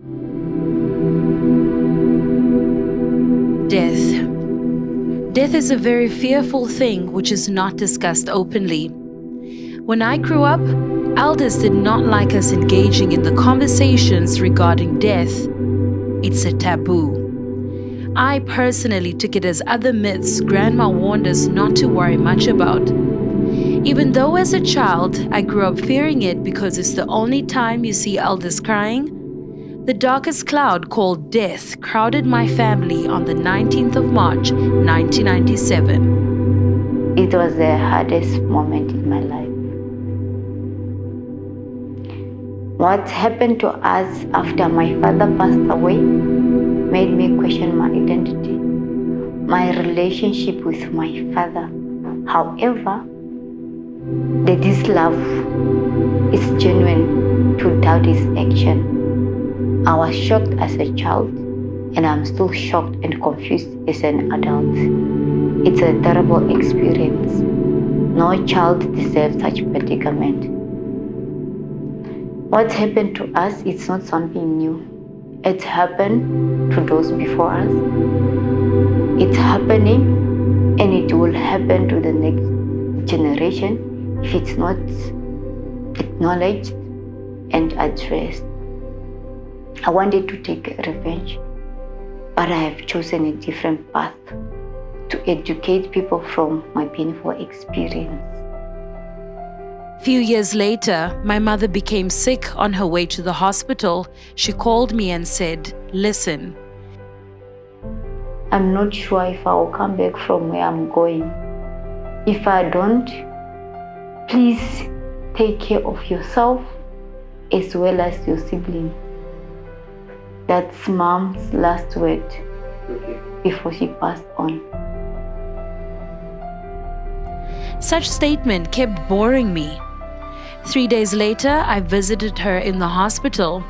Death. Death is a very fearful thing which is not discussed openly. When I grew up, elders did not like us engaging in the conversations regarding death. It's a taboo. I personally took it as other myths Grandma warned us not to worry much about. Even though as a child I grew up fearing it because it's the only time you see elders crying, the darkest cloud called death crowded my family on the 19th of March, 1997. It was the hardest moment in my life. What happened to us after my father passed away made me question my identity, my relationship with my father. However, this love is genuine to doubt his action. I was shocked as a child, and I'm still shocked and confused as an adult. It's a terrible experience. No child deserves such predicament. What happened to us is not something new. It happened to those before us. It's happening, and it will happen to the next generation if it's not acknowledged and addressed. I wanted to take revenge, but I have chosen a different path to educate people from my painful experience. Few years later, my mother became sick. On her way to the hospital, she called me and said, "Listen, I'm not sure if I will come back from where I'm going. If I don't, please take care of yourself as well as your sibling." That's Mom's last word before she passed on. Such statement kept boring me. 3 days later, I visited her in the hospital.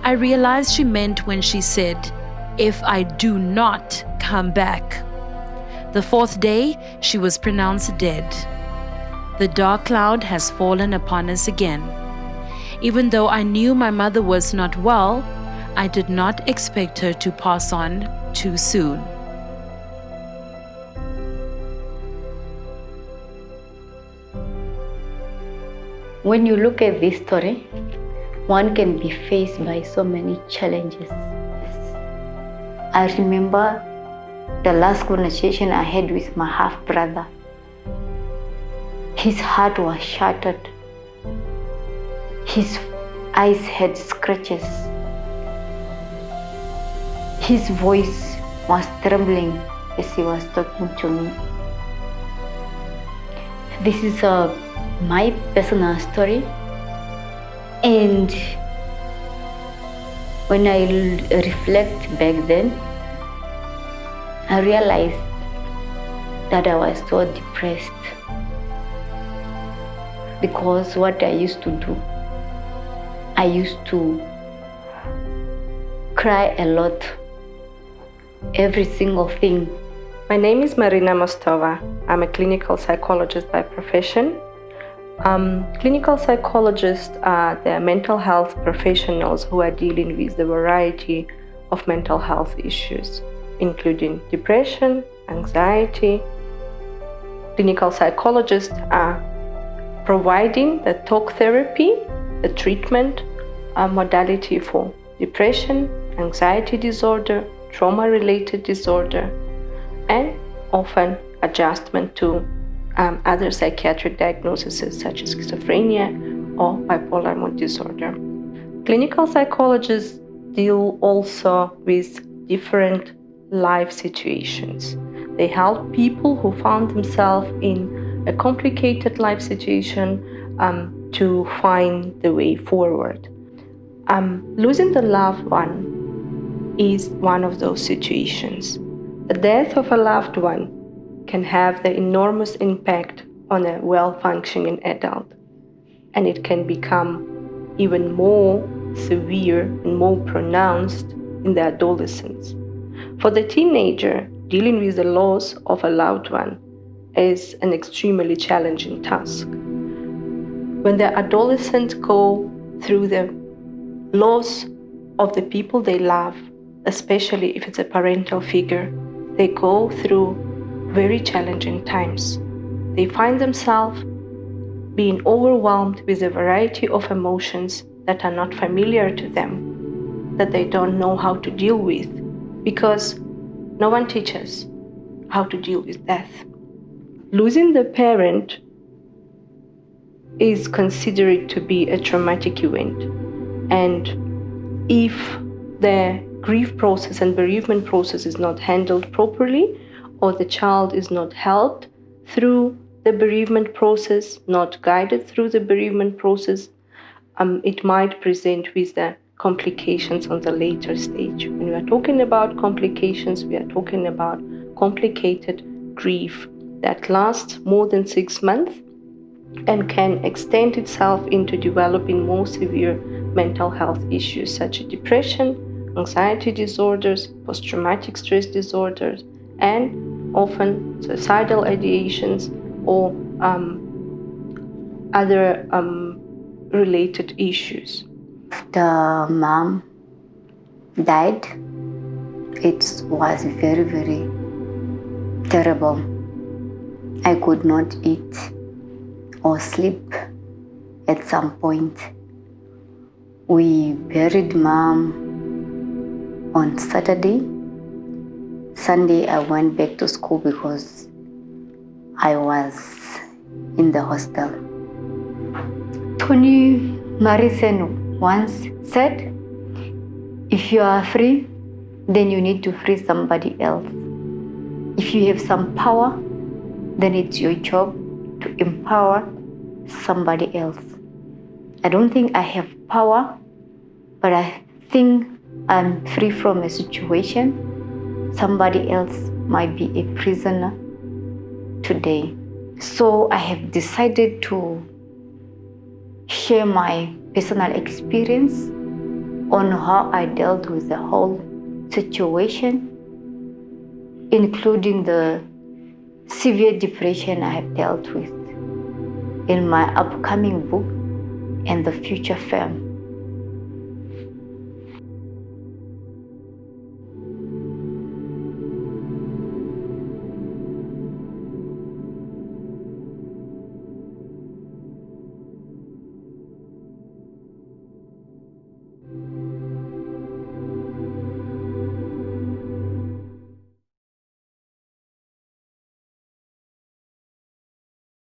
I realized she meant when she said, "If I do not come back." The 4th day, she was pronounced dead. The dark cloud has fallen upon us again. Even though I knew my mother was not well, I did not expect her to pass on too soon. When you look at this story, one can be faced by so many challenges. I remember the last conversation I had with my half-brother. His heart was shattered. His eyes had scratches. His voice was trembling as he was talking to me. This is my personal story, and when I reflect back then, I realized that I was so depressed because what I used to do, I used to cry a lot, every single thing. My name is Marina Mostova. I'm a clinical psychologist by profession. Clinical psychologists are the mental health professionals who are dealing with the variety of mental health issues, including depression, anxiety. Clinical psychologists are providing the talk therapy, the treatment modality for depression, anxiety disorder, trauma-related disorder, and often adjustment to other psychiatric diagnoses such as schizophrenia or bipolar mood disorder. Clinical psychologists deal also with different life situations. They help people who found themselves in a complicated life situation to find the way forward. Losing the loved one is one of those situations. The death of a loved one can have the enormous impact on a well-functioning adult, and it can become even more severe and more pronounced in the adolescents. For the teenager, dealing with the loss of a loved one is an extremely challenging task. When the adolescents go through the loss of the people they love, especially if it's a parental figure. They go through very challenging times. They find themselves being overwhelmed with a variety of emotions that are not familiar to them, that they don't know how to deal with, because no one teaches how to deal with death. Losing the parent is considered to be a traumatic event, and if the grief process and bereavement process is not handled properly, or the child is not helped through the bereavement process, not guided through the bereavement process, it might present with the complications on the later stage. When we are talking about complications, we are talking about complicated grief that lasts more than 6 months and can extend itself into developing more severe mental health issues such as depression, anxiety disorders, post-traumatic stress disorders, and often suicidal ideations or other related issues. The mom died. It was very, very terrible. I could not eat or sleep at some point. We buried mom on Saturday. Sunday I went back to school because I was in the hostel. Tony Morrison once said, if you are free, then you need to free somebody else. If you have some power, then it's your job to empower somebody else. I don't think I have power, but I think I'm free from a situation. Somebody else might be a prisoner today. So I have decided to share my personal experience on how I dealt with the whole situation, including the severe depression I have dealt with, in my upcoming book and the future film.